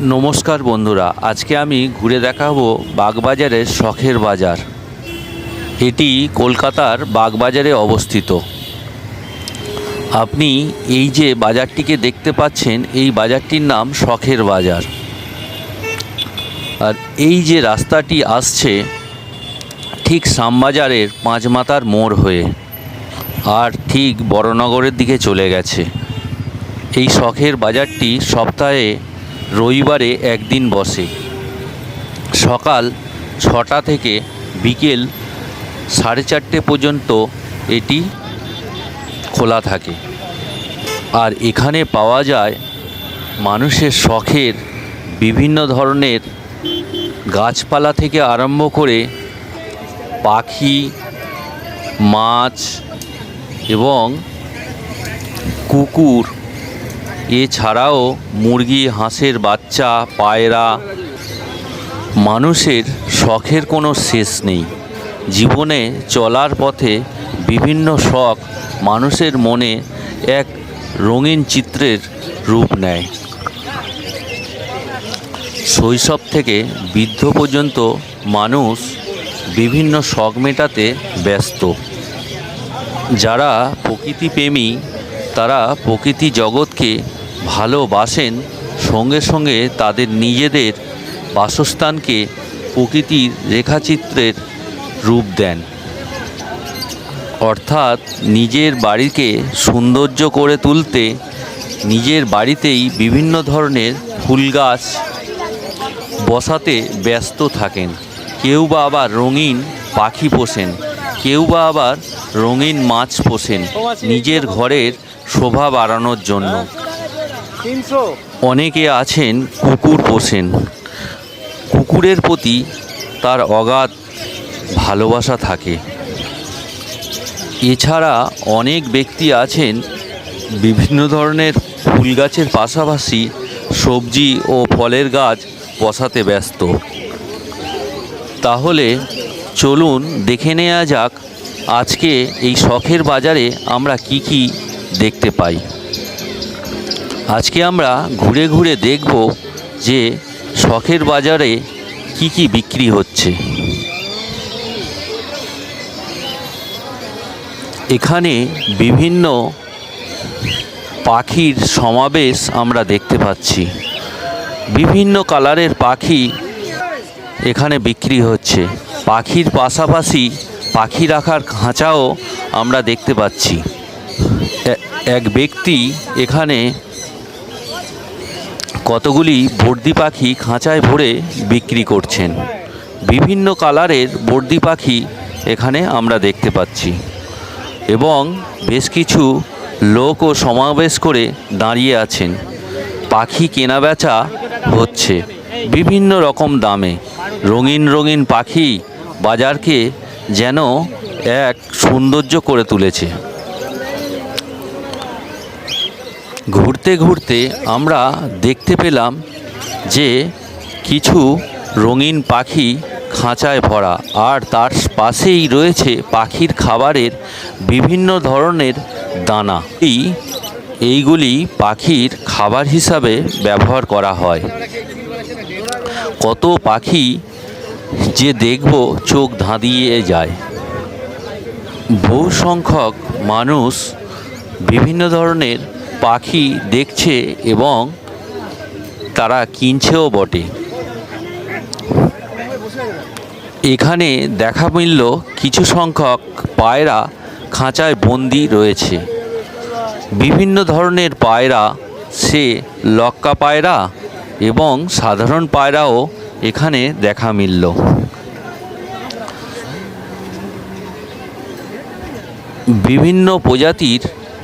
নমস্কার বন্ধুরা, আজকে আমি ঘুরে দেখাবো বাগবাজারের শখের বাজার। এটি কলকাতার বাগবাজারে অবস্থিত। আপনি এই যে বাজারটিকে দেখতে পাচ্ছেন, এই বাজারটির নাম শখের বাজার। আর এই যে রাস্তাটি আসছে ঠিক শ্যামবাজারের পাঁচমাথার মোড় হয়ে, আর ঠিক বড়নগরের দিকে চলে গেছে। এই শখের বাজারটি সপ্তাহে রবিবারে একদিন বসে। সকাল 6টা থেকে বিকেল 4:30 পর্যন্ত এটি খোলা থাকে। আর এখানে পাওয়া যায় মানুষের শখের বিভিন্ন ধরনের গাছপালা থেকে আরম্ভ করে পাখি, মাছ এবং কুকুর, এছাড়াও মুরগি, হাঁসের বাচ্চা, পায়রা। মানুষের শখের কোনো শেষ নেই। জীবনে চলার পথে বিভিন্ন শখ মানুষের মনে এক রঙিন চিত্রের রূপ নেয়। শৈশব থেকে বৃদ্ধ পর্যন্ত মানুষ বিভিন্ন শখ মেটাতে ব্যস্ত। যারা প্রকৃতিপ্রেমী তারা প্রকৃতি জগৎকে ভালোবাসেন, সঙ্গে সঙ্গে তাদের নিজেদের বাসস্থানকে প্রকৃতির রেখাচিত্রের রূপ দেন। অর্থাৎ নিজের বাড়িকে সৌন্দর্য করে তুলতে নিজের বাড়িতেই বিভিন্ন ধরনের ফুল গাছ বসাতে ব্যস্ত থাকেন। কেউ বা আবার রঙিন পাখি পোষেন, কেউ বা আবার রঙিন মাছ পোষেন নিজের ঘরের শোভা বাড়ানোর জন্য। অনেকে আছেন কুকুর পোষেন, কুকুরের প্রতি তার অগাধ ভালোবাসা থাকে। এছাড়া অনেক ব্যক্তি আছেন বিভিন্ন ধরনের ফুল গাছের পাশাপাশি সবজি ও ফলের গাছ বসাতে ব্যস্ত। তাহলে চলুন দেখে নেওয়া যাক আজকে এই শখের বাজারে আমরা কি কি দেখতে পাই। আজকে আমরা ঘুরে ঘুরে দেখব যে শখের বাজারে কি কি বিক্রি হচ্ছে। এখানে বিভিন্ন পাখির সমাবেশ আমরা দেখতে পাচ্ছি। বিভিন্ন কালারের পাখি এখানে বিক্রি হচ্ছে। পাখির পাশাপাশি পাখি রাখার খাঁচাও আমরা দেখতে পাচ্ছি। এক ব্যক্তি এখানে কতগুলি বর্দি পাখি খাঁচায় ভরে বিক্রি করছেন। বিভিন্ন কালারের বর্দি পাখি এখানে আমরা দেখতে পাচ্ছি এবং বেশ কিছু লোকও সমাবেশ করে দাঁড়িয়ে আছেন। পাখি কেনা বেচা হচ্ছে বিভিন্ন রকম দামে। রঙিন রঙিন পাখি বাজারকে যেন এক সৌন্দর্য করে তুলেছে। ঘুরতে ঘুরতে আমরা দেখতে পেলাম যে কিছু রঙিন পাখি খাঁচায় ভরা, আর তার পাশেই রয়েছে পাখির খাবারের বিভিন্ন ধরনের দানা। এইগুলি পাখির খাবার হিসাবে ব্যবহার করা হয়। কত পাখি যে দেখব চোখ ধাঁধিয়ে যায়। বহু সংখ্যক মানুষ বিভিন্ন ধরনের পাখি দেখছে এবং তারা কিনছেও বটে। এখানে দেখা মিলল কিছু সংখ্যক পায়রা খাঁচায় বন্দি রয়েছে। বিভিন্ন ধরনের পায়রা, সে লক্কা পায়রা এবং সাধারণ পায়রাও এখানে দেখা মিলল। বিভিন্ন প্রজাতির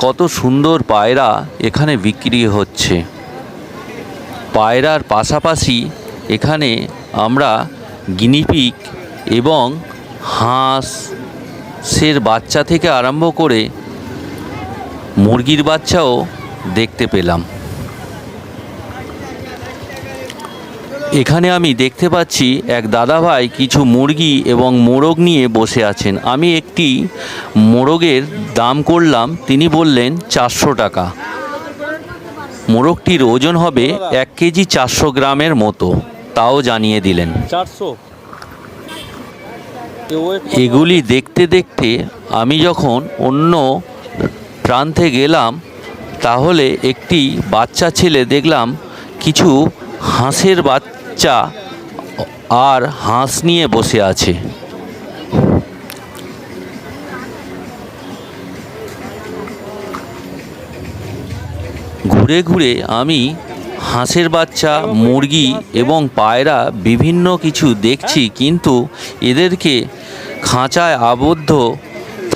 কত সুন্দর পায়রা এখানে বিক্রি হচ্ছে। পায়রার পাশাপাশি এখানে আমরা গিনিপিগ এবং হাঁসের বাচ্চা থেকে আরম্ভ করে মুরগির বাচ্চাও দেখতে পেলাম। এখানে আমি দেখতে পাচ্ছি এক দাদাভাই কিছু মুরগি এবং মোরগ নিয়ে বসে আছেন। আমি একটি মোরগের দাম করলাম, তিনি বললেন 400 টাকা। মোরগটির ওজন হবে 1 কেজি 400 গ্রামের মতো, তাও জানিয়ে দিলেন। 400। এগুলি দেখতে দেখতে আমি যখন অন্য প্রান্তে গেলাম, তাহলে একটি বাচ্চা ছেলে দেখলাম কিছু হাঁসের বাচ্চা আর হাঁস নিয়ে বসে আছে। ঘুরে ঘুরে আমি হাঁসের বাচ্চা, মুরগি এবং পায়রা বিভিন্ন কিছু দেখছি, কিন্তু এদেরকে খাঁচায় আবদ্ধ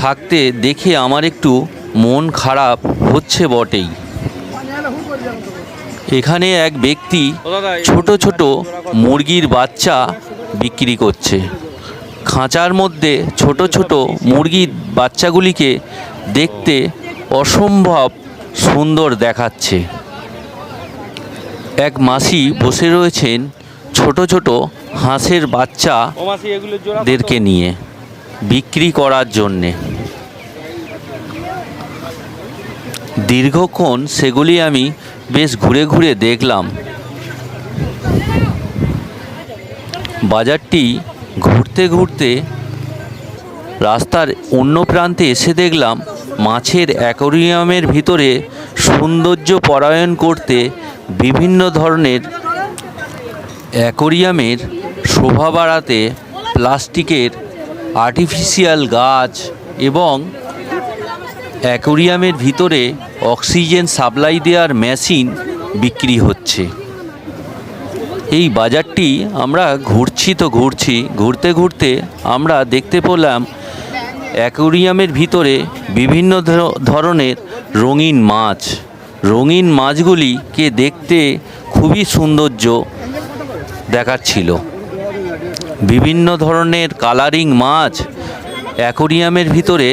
থাকতে দেখে আমার একটু মন খারাপ হচ্ছে বটেই। এখানে এক ব্যক্তি ছোট ছোট মুরগির বাচ্চা বিক্রি করছে। খাঁচার মধ্যে ছোট ছোট মুরগির বাচ্চাগুলিকে দেখতে অসম্ভব সুন্দর দেখাচ্ছে। এক মাসি বসে রয়েছেন ছোট ছোট হাঁসের বাচ্চাদেরকে নিয়ে বিক্রি করার জন্যে। দীর্ঘক্ষণ সেগুলি আমি বেশ ঘুরে ঘুরে দেখলাম। বাজারটি ঘুরতে ঘুরতে রাস্তার অন্য প্রান্তে এসে দেখলাম মাছের অ্যাকোরিয়ামের ভিতরে সৌন্দর্য পরায়ণ করতে বিভিন্ন ধরনের অ্যাকোরিয়ামের শোভা বাড়াতে প্লাস্টিকের আর্টিফিশিয়াল গাছ এবং অ্যাকোরিয়ামের ভিতরে অক্সিজেন সাপ্লাই দেওয়ার মেশিন বিক্রি হচ্ছে। এই বাজারটি আমরা ঘুরতে ঘুরতে আমরা দেখতে পেলাম অ্যাকোরিয়ামের ভিতরে বিভিন্ন ধরনের রঙিন মাছ। রঙিন মাছগুলিকে দেখতে খুবই সৌন্দর্য দেখাচ্ছিল। বিভিন্ন ধরনের কালারিং মাছ অ্যাকোরিয়ামের ভিতরে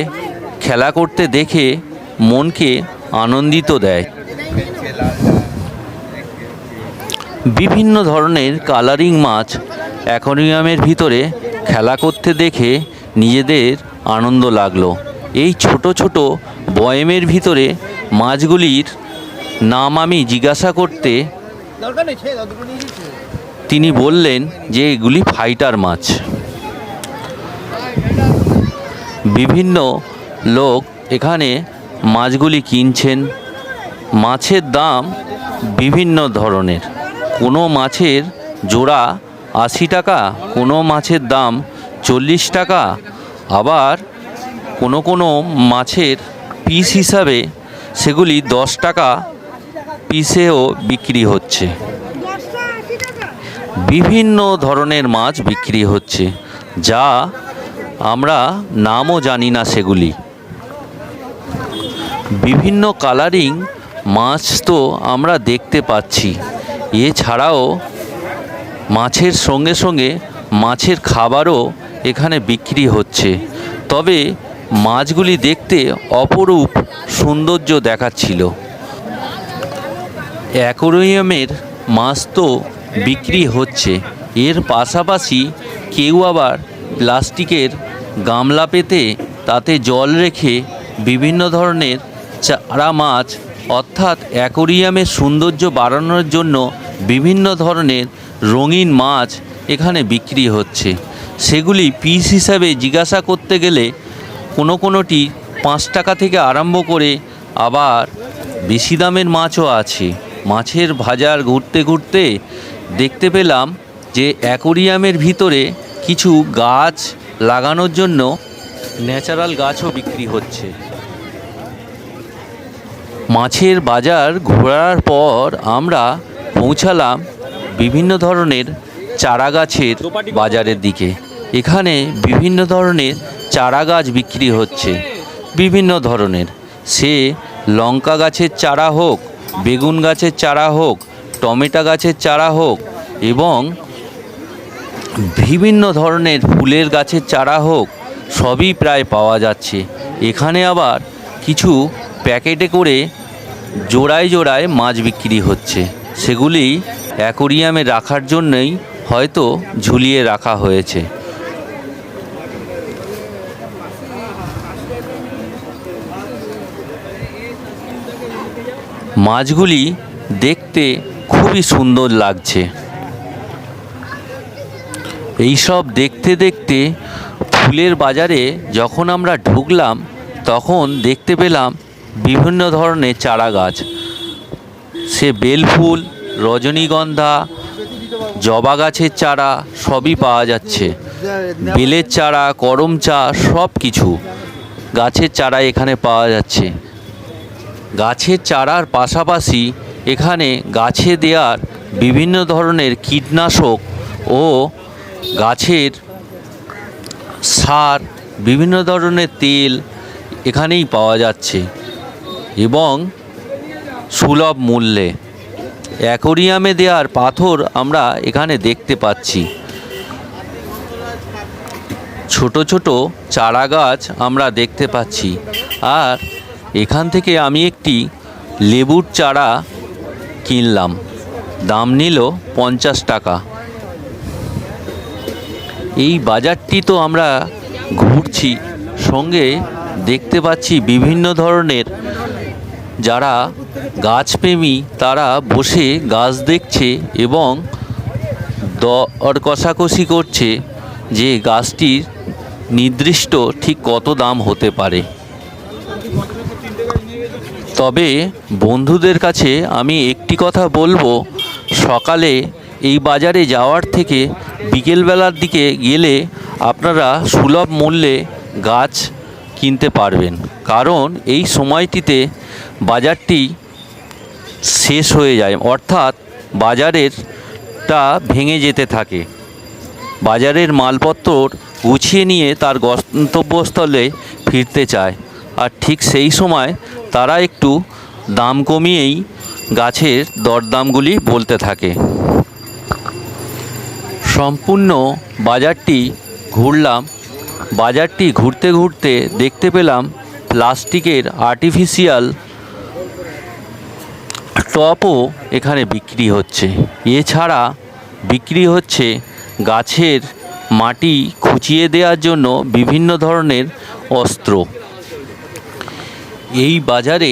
খেলা করতে দেখে মনকে আনন্দিত দেয়। বিভিন্ন ধরনের কালারিং মাছ অ্যাকোরিয়ামের ভিতরে খেলা করতে দেখে নিজেদের আনন্দ লাগলো। এই ছোট ছোট বয়মের ভিতরে মাছগুলির নাম আমি জিজ্ঞাসা করতে তিনি বললেন যে এগুলি ফাইটার মাছ। বিভিন্ন লোক এখানে মাছগুলি কিনছেন। মাছের দাম বিভিন্ন ধরনের। কোনো মাছের জোড়া 80 টাকা, কোনো মাছের দাম 40 টাকা, আবার কোনো কোনো মাছের পিস হিসাবে সেগুলি 10 টাকা পিসেও বিক্রি হচ্ছে। বিভিন্ন ধরনের মাছ বিক্রি হচ্ছে, যা আমরা নামও জানি না সেগুলি। বিভিন্ন কালারিং মাছ তো আমরা দেখতে পাচ্ছি। এছাড়াও মাছের সঙ্গে সঙ্গে মাছের খাবারও এখানে বিক্রি হচ্ছে। তবে মাছগুলি দেখতে অপরূপ সৌন্দর্য দেখাচ্ছিল। অ্যাকোরিয়ামের মাছ তো বিক্রি হচ্ছে, এর পাশাপাশি কেউ আবার প্লাস্টিকের গামলা পেতে তাতে জল রেখে বিভিন্ন ধরনের চারা মাছ, অর্থাৎ অ্যাকোরিয়ামের সৌন্দর্য বাড়ানোর জন্য বিভিন্ন ধরনের রঙিন মাছ এখানে বিক্রি হচ্ছে। সেগুলি পিস হিসাবে জিজ্ঞাসা করতে গেলে কোনোটি 5 টাকা থেকে আরম্ভ করে আবার বেশি দামের মাছও আছে। মাছের বাজার ঘুরতে ঘুরতে দেখতে পেলাম যে অ্যাকোরিয়ামের ভিতরে কিছু গাছ লাগানোর জন্য ন্যাচারাল গাছও বিক্রি হচ্ছে। মাছের বাজার ঘোরার পর আমরা পৌঁছালাম বিভিন্ন ধরনের চারা গাছের বাজারের দিকে। এখানে বিভিন্ন ধরনের চারা গাছ বিক্রি হচ্ছে, বিভিন্ন ধরনের। সে লঙ্কা গাছের চারা হোক, বেগুন গাছের চারা হোক, টমেটো গাছের চারা হোক এবং বিভিন্ন ধরনের ফুলের গাছের চারা হোক, সবই প্রায় পাওয়া যাচ্ছে। এখানে আবার কিছু প্যাকেটে করে জোড়ায় জোড়ায় মাছ বিক্রি হচ্ছে। সেগুলি অ্যাকোরিয়ামে রাখার জন্যই হয়তো ঝুলিয়ে রাখা হয়েছে। মাছগুলি দেখতে খুবই সুন্দর লাগছে। এইসব দেখতে দেখতে ফুলের বাজারে যখন আমরা ঢুকলাম তখন দেখতে পেলাম বিভিন্ন ধরনের চারা গাছ। সে বেলফুল, রজনীগন্ধা, জবা গাছের চারা সবই পাওয়া যাচ্ছে। বেলের চারা, করম চা, সব কিছু গাছের চারা এখানে পাওয়া যাচ্ছে। গাছের চারার পাশাপাশি এখানে গাছে দেওয়ার বিভিন্ন ধরনের কীটনাশক ও গাছের সার, বিভিন্ন ধরনের তেল এখানেই পাওয়া যাচ্ছে এবং সুলভ মূল্যে। অ্যাকোরিয়ামে দেওয়ার পাথর আমরা এখানে দেখতে পাচ্ছি। ছোট ছোট চারা গাছ আমরা দেখতে পাচ্ছি। আর এখান থেকে আমি একটি লেবুর চারা কিনলাম, দাম নিল 50 টাকা। এই বাজারটি তো আমরা ঘুরছি, সঙ্গে দেখতে পাচ্ছি বিভিন্ন ধরনের যারা গাছপ্রেমী তারা বসে গাছ দেখছে এবং দর কষাকষি করছে যে গাছটির নির্দিষ্ট ঠিক কত দাম হতে পারে। তবে বন্ধুদের কাছে আমি একটি কথা বলবো, সকালে এই বাজারে যাওয়ার থেকে বিকেলবেলার দিকে গেলে আপনারা সুলভ মূল্যে গাছ কিনতে পারবেন, কারণ এই সময়টিতে বাজারটি শেষ হয়ে যায়, অর্থাৎ বাজারেরটা ভেঙে যেতে থাকে। বাজারের মালপত্র গুছিয়ে নিয়ে তার গন্তব্যস্থলে ফিরতে চায়, আর ঠিক সেই সময় তারা একটু দাম কমিয়েই গাছের দরদামগুলি বলতে থাকে। সম্পূর্ণ বাজারটি ঘুরলাম। বাজারটি ঘুরতে ঘুরতে দেখতে পেলাম প্লাস্টিকের আর্টিফিশিয়াল টবও এখানে বিক্রি হচ্ছে। এছাড়া বিক্রি হচ্ছে গাছের মাটি খুঁচিয়ে দেওয়ার জন্য বিভিন্ন ধরনের অস্ত্র। এই বাজারে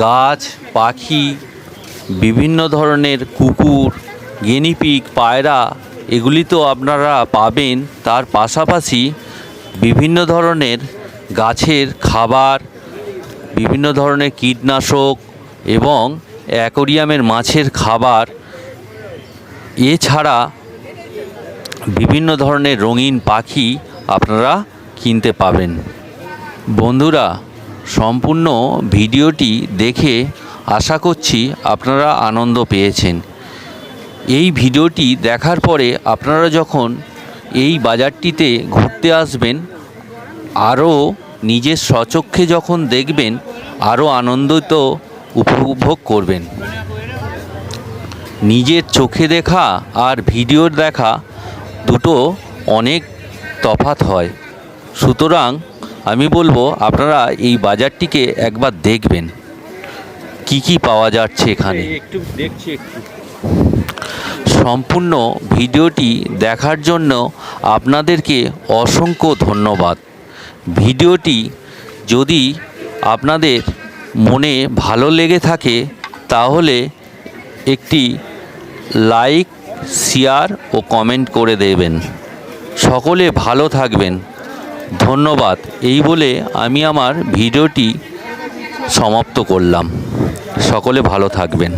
গাছ, পাখি, বিভিন্ন ধরনের কুকুর, গিনিপিগ, পায়রা এগুলি তো আপনারা পাবেন। তার পাশাপাশি বিভিন্ন ধরনের গাছের খাবার, বিভিন্ন ধরনের কীটনাশক এবং অ্যাকোরিয়ামের মাছের খাবার, এছাড়া বিভিন্ন ধরনের রঙিন পাখি আপনারা কিনতে পাবেন। বন্ধুরা, সম্পূর্ণ ভিডিওটি দেখে আশা করছি আপনারা আনন্দ পেয়েছেন। এই ভিডিওটি দেখার পরে আপনারা যখন এই বাজারটিতে ঘুরতে আসবেন, আরও নিজের স্বচক্ষে যখন দেখবেন, আরও আনন্দিত উপভোগ করবেন। নিজের চোখে দেখা আর ভিডিওর দেখা দুটো অনেক তফাৎ হয়। সুতরাং আমি বলবো আপনারা এই বাজারটিকে একবার দেখবেন কি কি পাওয়া যাচ্ছে এখানে। একটু দেখছি। সম্পূর্ণ ভিডিওটি দেখার জন্য আপনাদেরকে অসংখ্য ধন্যবাদ। ভিডিওটি যদি আপনাদের মনে ভালো লেগে থাকে তাহলে একটি লাইক, শেয়ার ও কমেন্ট করে দেবেন। সকলে ভালো থাকবেন। ধন্যবাদ। এই বলে আমি আমার ভিডিওটি সমাপ্ত করলাম। সকলে ভালো থাকবেন।